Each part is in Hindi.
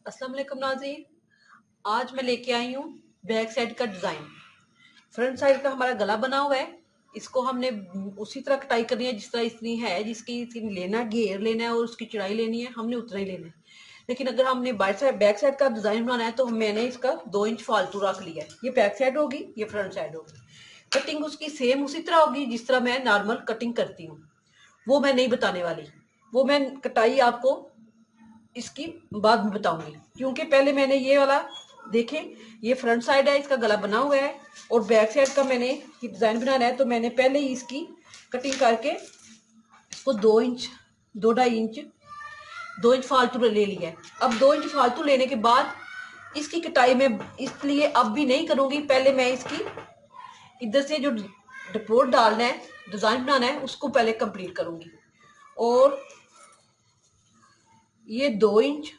अस्सलाम वालेकुम नाज़रीन। आज मैं लेके आई हूँ बैक साइड का डिज़ाइन। फ्रंट साइड का हमारा गला बना हुआ है, इसको हमने उसी तरह कटाई करनी है जिस तरह इसकी है, जिसकी लेना घेर लेना है और उसकी चौड़ाई लेनी है, हमने उतना ही लेना है। लेकिन अगर हमने बैक साइड का डिज़ाइन बनाना है तो मैंने इसका 2 इंच फालतू रख लिया है। ये बैक साइड होगी, ये फ्रंट साइड होगी। कटिंग उसकी सेम उसी तरह होगी जिस तरह मैं नॉर्मल कटिंग करती हूँ, वो मैं नहीं बताने वाली। वो मैं कटाई आपको इसकी बाद में बताऊंगी, क्योंकि पहले मैंने ये वाला देखें, ये फ्रंट साइड है, इसका गला बना हुआ है और बैक साइड का मैंने डिजाइन बनाना है, तो मैंने पहले ही इसकी कटिंग करके इसको 2 इंच 2.5 इंच 2 इंच फालतू ले लिया है। अब 2 इंच फालतू लेने के बाद इसकी कटाई में इसलिए अब भी नहीं करूंगी, पहले मैं इसकी इधर से जो डपोट डालना है, डिजाइन बनाना है, उसको पहले कंप्लीट करूंगी। और ये 2 इंच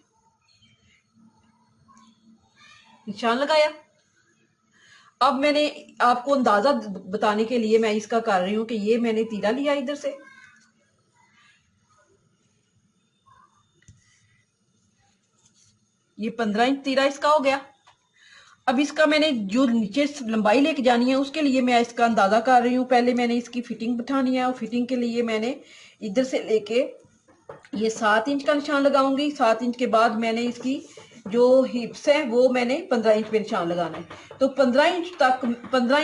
निशान लगाया। अब मैंने आपको अंदाजा बताने के लिए मैं इसका कर रही हूं कि ये मैंने तीरा लिया इधर से, ये 15 इंच तीरा इसका हो गया। अब इसका मैंने जो नीचे लंबाई लेके जानी है उसके लिए मैं इसका अंदाजा कर रही हूँ। पहले मैंने इसकी फिटिंग बिठानी है और फिटिंग के लिए मैंने इधर से लेके ये 7 इंच का निशान लगाऊंगी। 7 इंच के बाद मैंने इसकी जो हिप्स है वो मैंने 15 इंच पे निशान लगाना है, तो 15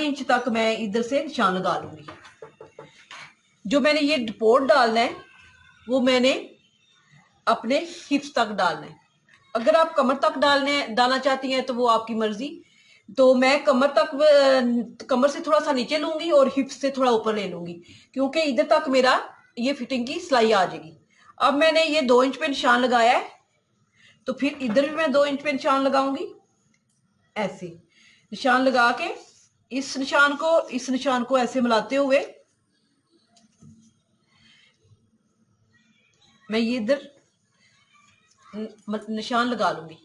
इंच तक मैं इधर से निशान लगा लूंगी। जो मैंने ये डपोट डालना है वो मैंने अपने हिप्स तक डालना है। अगर आप कमर तक डालना चाहती हैं तो वो आपकी मर्जी। तो मैं कमर से थोड़ा सा नीचे लूंगी और हिप्स से थोड़ा ऊपर ले लूंगी, क्योंकि इधर तक मेरा ये फिटिंग की सिलाई आ जाएगी। अब मैंने ये 2 इंच पे निशान लगाया है, तो फिर इधर भी मैं 2 इंच पे निशान लगाऊंगी। ऐसे निशान लगा के इस निशान को ऐसे मिलाते हुए मैं ये इधर निशान लगा लूंगी।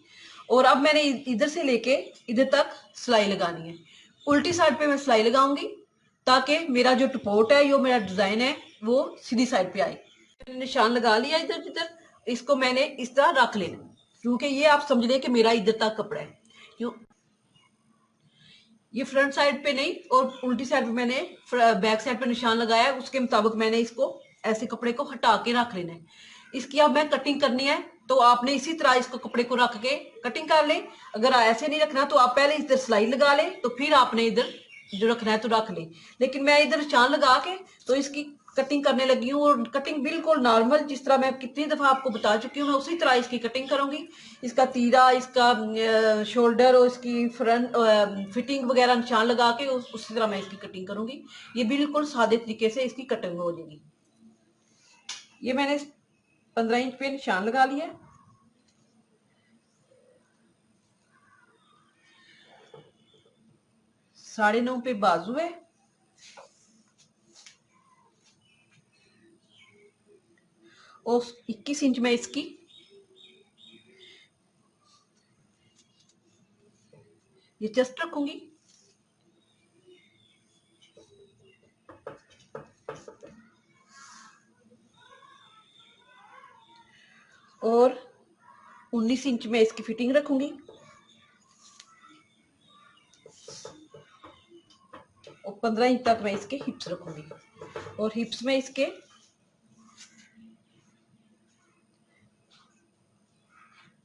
और अब मैंने इधर से लेके इधर तक सिलाई लगानी है। उल्टी साइड पे मैं सिलाई लगाऊंगी ताकि मेरा जो टपोट है, जो मेरा डिजाइन है, वो सीधी साइड पे आए। मैंने निशान लगा लिया इधर जिधर, इसको मैंने इस तरह रख लेना, क्योंकि ये आप समझ लें कि मेरा इधर तक कपड़ा है। क्यों ये फ्रंट साइड पे नहीं और उल्टी साइड पे मैंने बैक साइड पे निशान लगाया है, उसके मुताबिक मैंने इसको ऐसे कपड़े को हटा के रख लेना है। इसकी अब मैं कटिंग करनी है, तो आपने इसी तरह इसको कपड़े को रख के कटिंग कर ले। अगर ऐसे नहीं रखना तो आप पहले इधर सिलाई लगा ले, तो फिर आपने इधर जो रखना है तो रख ले। लेकिन मैं इधर निशान लगा के तो इसकी कटिंग करने लगी हूँ, और कटिंग बिल्कुल नॉर्मल जिस तरह मैं कितनी दफा आपको बता चुकी हूँ, मैं उसी तरह इसकी कटिंग करूंगी। इसका तीरा, इसका शोल्डर और इसकी फ्रंट फिटिंग वगैरह निशान लगा के उसी तरह मैं इसकी कटिंग करूंगी। ये बिल्कुल सादे तरीके से इसकी कटिंग हो जाएगी। ये मैंने 15 इंच पे निशान लगा लिया। 9.5 पे बाजू है और 21 इंच में इसकी ये चेस्ट रखूंगी। और 19 इंच में इसकी फिटिंग रखूंगी और 15 इंच तक मैं इसके हिप्स रखूंगी, और हिप्स में इसके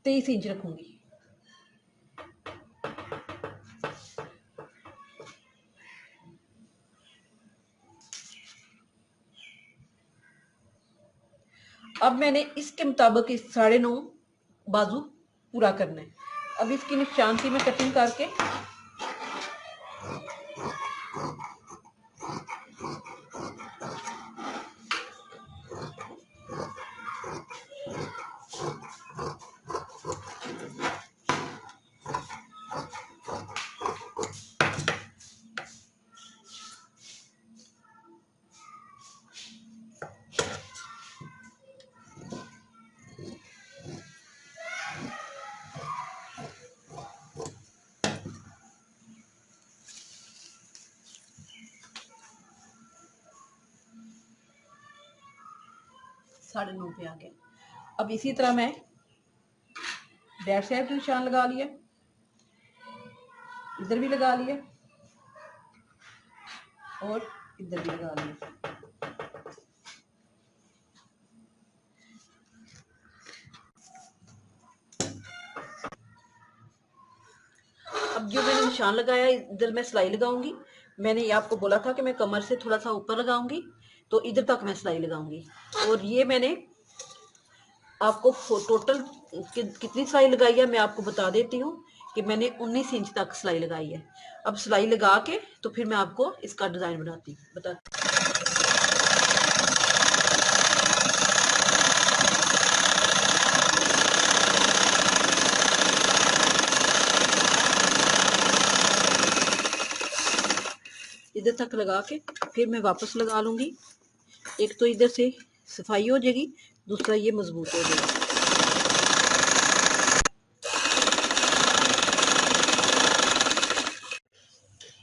23 इंच रखूंगी। अब मैंने इसके मुताबिक इस 9.5 बाजू पूरा करना है। अब इसकी निशान की मैं कटिंग करके साढ़े 9 पे आ गया। अब इसी तरह मैं बैक साइड पे निशान लगा लिया, इधर भी लगा लिया और इधर भी लगा लिया। अब जो मैंने निशान लगाया इधर मैं सिलाई लगाऊंगी। मैंने ये आपको बोला था कि मैं कमर से थोड़ा सा ऊपर लगाऊंगी, तो इधर तक मैं सिलाई लगाऊंगी। और ये मैंने आपको टोटल कितनी सिलाई लगाई है मैं आपको बता देती हूँ कि मैंने 19 इंच तक सिलाई लगाई है। अब सिलाई लगा के तो फिर मैं आपको इसका डिज़ाइन बताती। इधर तक लगा के फिर मैं वापस लगा लूंगी। एक तो इधर से सफाई हो जाएगी, दूसरा ये मजबूत हो जाएगा।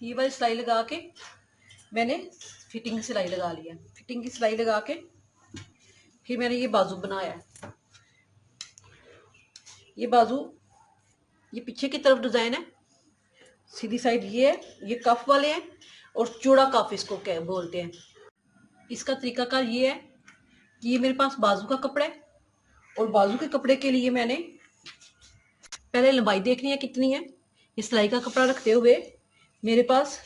ये वाली सिलाई लगा के मैंने फिटिंग की सिलाई लगा लिया। फिटिंग की सिलाई लगा के फिर मैंने ये बाजू बनाया है। ये बाजू ये पीछे की तरफ डिजाइन है, सीधी साइड ये है, ये कफ वाले हैं और चौड़ा कफ इसको क्या बोलते हैं। इसका तरीकाकार ये है कि ये मेरे पास बाजू का कपड़ा है और बाजू के कपड़े के लिए मैंने पहले लंबाई देखनी है कितनी है। इस सिलाई का कपड़ा रखते हुए मेरे पास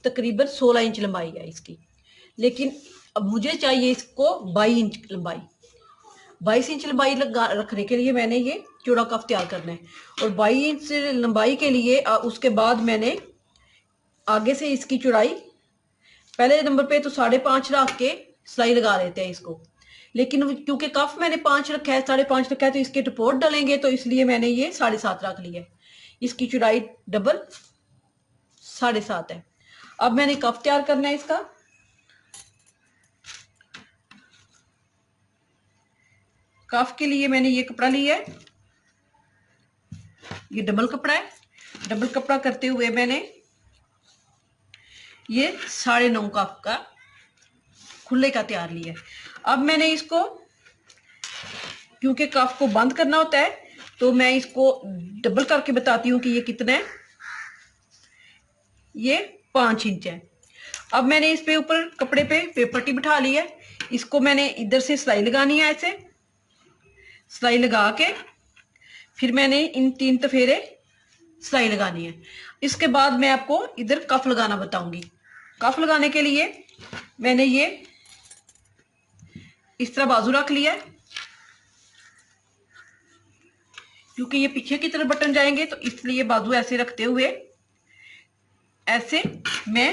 तकरीबन 16 इंच लंबाई है इसकी, लेकिन अब मुझे चाहिए इसको 22 इंच लंबाई। 22 इंच लंबाई रखने के लिए मैंने ये चौड़ा कफ तैयार करना है और 22 इंच लंबाई के लिए उसके बाद मैंने आगे से इसकी चौड़ाई पहले नंबर पे तो 5.5 रख के सिलाई लगा देते हैं इसको, लेकिन क्योंकि कफ मैंने 5 रखा है, 5.5 रखा है, तो इसके टपोट डलेंगे, तो इसलिए मैंने ये 7.5 रख लिया है। इसकी चौड़ाई डबल 7.5 है। अब मैंने कफ तैयार करना है इसका। कफ के लिए मैंने ये कपड़ा लिया है, ये डबल कपड़ा है। डबल कपड़ा करते हुए मैंने ये 9.5 कफ का खुले का तैयार लिया है। अब मैंने इसको क्योंकि कफ को बंद करना होता है तो मैं इसको डबल करके बताती हूँ कि ये कितना है। ये 5 इंच है। अब मैंने इस पे ऊपर कपड़े पे पेपर टी बिठा ली है। इसको मैंने इधर से सिलाई लगानी है, ऐसे सिलाई लगा के फिर मैंने इन 3 तफेरे सिलाई लगानी है। इसके बाद मैं आपको इधर कफ लगाना बताऊंगी। कफ लगाने के लिए मैंने ये इस तरह बाजू रख लिया है, क्योंकि ये पीछे की तरफ बटन जाएंगे तो इसलिए बाजू ऐसे रखते हुए ऐसे मैं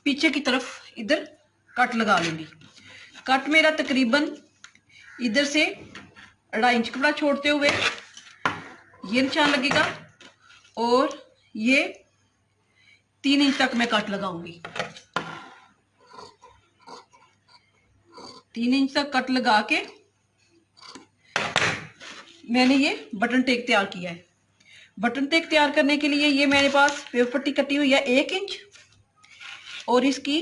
पीछे की तरफ इधर कट लगा लूंगी। कट मेरा तकरीबन इधर से 2.5 इंच कपड़ा छोड़ते हुए ये निशान लगेगा और ये 3 इंच तक मैं कट लगाऊंगी। 3 इंच तक कट लगा के मैंने ये बटन टेक तैयार किया है। बटन टेक तैयार करने के लिए ये मेरे पास पेपर पट्टी कटी हुई है 1 इंच और इसकी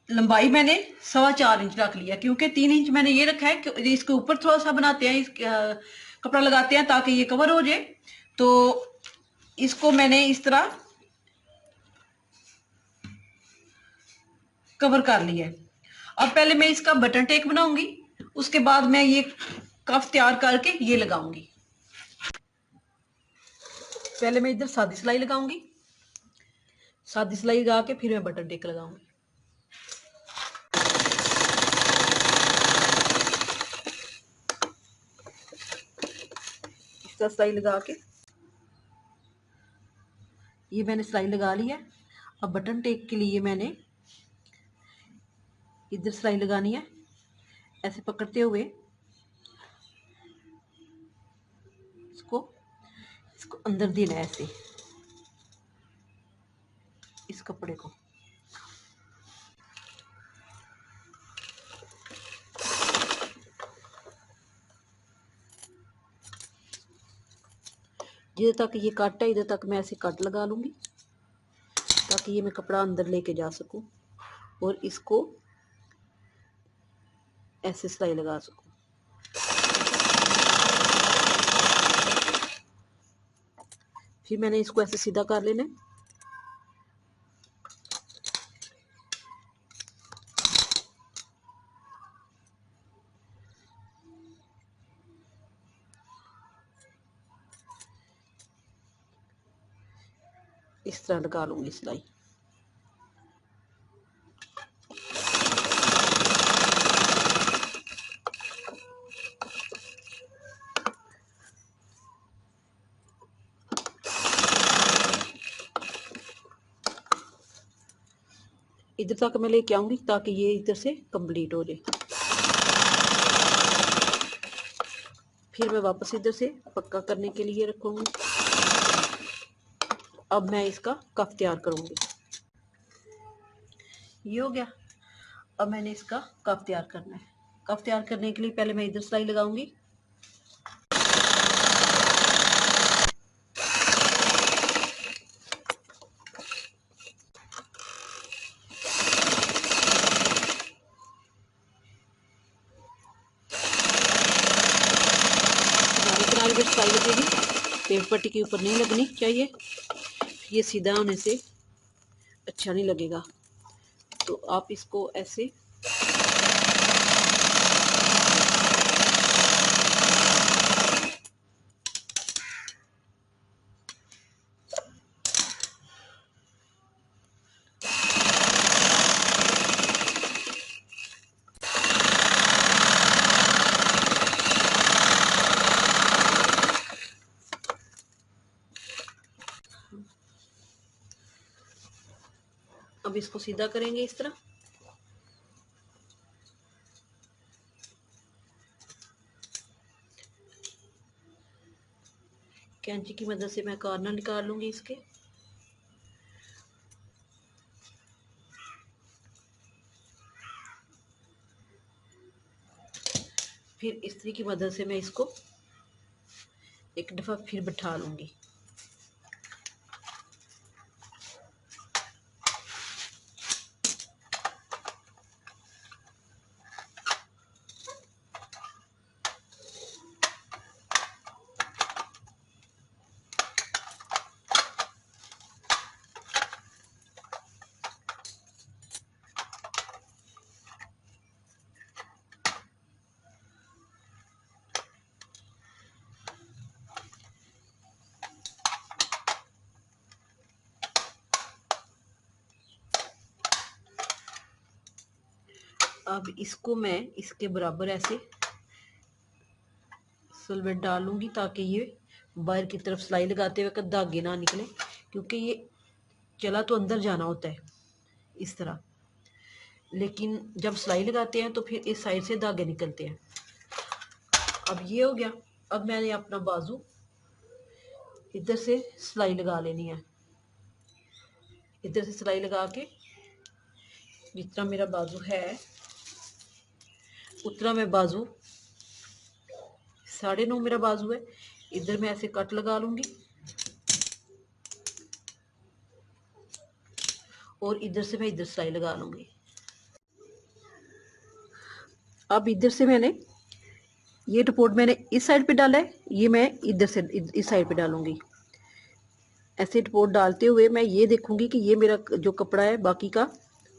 लंबाई मैंने 4.25 इंच रख लिया, क्योंकि 3 इंच मैंने ये रखा है कि इसके ऊपर थोड़ा सा बनाते हैं, कपड़ा लगाते हैं ताकि ये कवर हो जाए। तो इसको मैंने इस तरह कवर कर लिया है। अब पहले मैं इसका बटन टेक बनाऊंगी, उसके बाद मैं ये कफ तैयार करके ये लगाऊंगी। पहले मैं इधर सादी सिलाई लगाऊंगी, सादी सिलाई लगा के फिर मैं बटन टेक लगाऊंगी। इस तरह सिलाई लगा के ये मैंने सिलाई लगा ली है। अब बटन टेक के लिए मैंने इधर सिलाई लगानी है, ऐसे पकड़ते हुए इसको अंदर देना है ऐसे इस कपड़े को। जिधर तक ये कट है इधर तक मैं ऐसे कट लगा लूंगी ताकि ये मैं कपड़ा अंदर लेके जा सकूं और इसको ऐसे सिलाई लगा सकूं। फिर मैंने इसको ऐसे सीधा कर लेना है। इस तरह लगा लूंगी सिलाई। इधर तक मैं लेके आऊंगी ताकि ये इधर से कंप्लीट हो जाए। फिर मैं वापस इधर से पक्का करने के लिए रखूंगी। अब मैं इसका कफ तैयार करूंगी। ये हो गया। अब मैंने इसका कफ तैयार करना है। कफ तैयार करने के लिए पहले मैं इधर सिलाई लगाऊंगी। किनारे पर सिलाई लगेगी, पेपर पट्टी के ऊपर नहीं लगनी चाहिए। ये सीधा होने से अच्छा नहीं लगेगा, तो आप इसको ऐसे अब इसको सीधा करेंगे इस तरह। कैंची की मदद से मैं कॉर्नर निकाल लूंगी इसके। फिर इस्त्री की मदद से मैं इसको एक दफ़ा फिर बिठा लूंगी। अब इसको मैं इसके बराबर ऐसे सलवट डालूंगी ताकि ये बाहर की तरफ सिलाई लगाते हुए धागे ना निकले, क्योंकि ये चला तो अंदर जाना होता है इस तरह, लेकिन जब सिलाई लगाते हैं तो फिर इस साइड से धागे निकलते हैं। अब ये हो गया। अब मैंने अपना बाजू इधर से सिलाई लगा लेनी है। इधर से सिलाई लगा के जितना मेरा बाजू है उतना मैं बाजू 9.5 मेरा बाजू है, इधर मैं ऐसे कट लगा लूंगी और इधर से मैं इधर सिलाई लगा लूंगी। अब इधर से मैंने ये डपोट मैंने इस साइड पे डाला है, ये मैं इधर से इस साइड पे डालूंगी। ऐसे डपोट डालते हुए मैं ये देखूंगी कि ये मेरा जो कपड़ा है बाकी का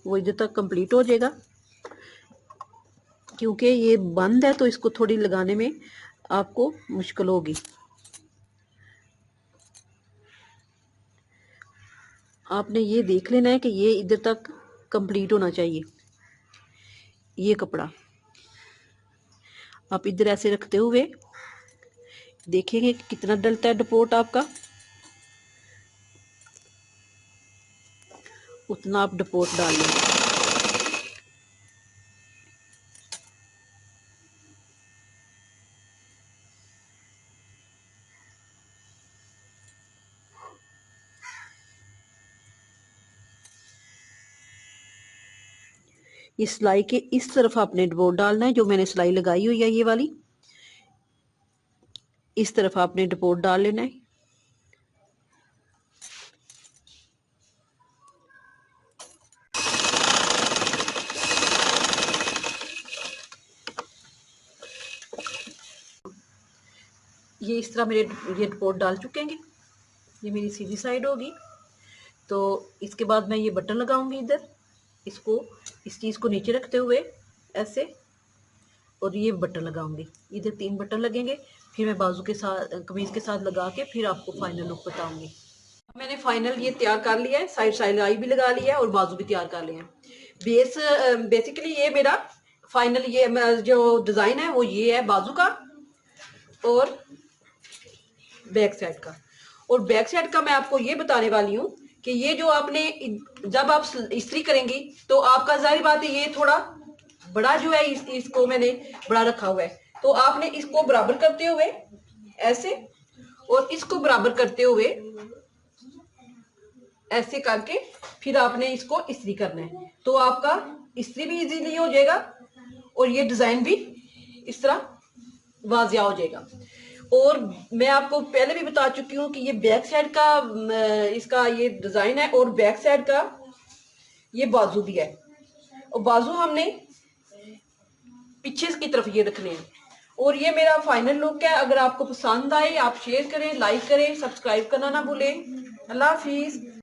वो इधर तक कंप्लीट हो जाएगा। क्योंकि ये बंद है तो इसको थोड़ी लगाने में आपको मुश्किल होगी। आपने ये देख लेना है कि ये इधर तक कंप्लीट होना चाहिए ये कपड़ा। आप इधर ऐसे रखते हुए देखेंगे कि कितना डलता है डपोट आपका, उतना आप डपोट डाल लेंगे। इस सिलाई के इस तरफ आपने डपोट डालना है, जो मैंने सिलाई लगाई हुई है ये वाली, इस तरफ आपने डपोट डाल लेना है। ये इस तरह मेरे ये डपोट डाल चुके हैं। ये मेरी सीधी साइड होगी। तो इसके बाद मैं ये बटन लगाऊंगी इधर, इसको इस चीज़ को नीचे रखते हुए ऐसे, और ये बटन लगाऊंगी। इधर 3 बटन लगेंगे। फिर मैं बाजू के साथ कमीज के साथ लगा के फिर आपको फाइनल लुक बताऊंगी। मैंने फाइनल ये तैयार कर लिया है, साइड सिलाई भी लगा लिया है और बाजू भी तैयार कर लिए हैं। बेसिकली ये मेरा फाइनल ये जो डिजाइन है वो ये है बाजू का और बैक साइड का। और बैक साइड का मैं आपको ये बताने वाली हूँ कि ये जो आपने जब आप इस्त्री करेंगी तो आपका जाहिर बात है ये थोड़ा बड़ा जो है इसको मैंने बड़ा रखा हुआ है। तो आपने इसको बराबर करते हुए ऐसे और इसको बराबर करते हुए ऐसे करके फिर आपने इसको इस्त्री करना है। तो आपका इस्त्री भी इजीली हो जाएगा और ये डिजाइन भी इस तरह वाजिया हो जाएगा। और मैं आपको पहले भी बता चुकी हूँ कि ये बैक साइड का इसका ये डिजाइन है और बैक साइड का ये बाजू भी है। और बाजू हमने पीछे की तरफ ये रखने हैं। और ये मेरा फाइनल लुक है। अगर आपको पसंद आए आप शेयर करें, लाइक करें, सब्सक्राइब करना ना भूलें। अल्लाह हाफिज।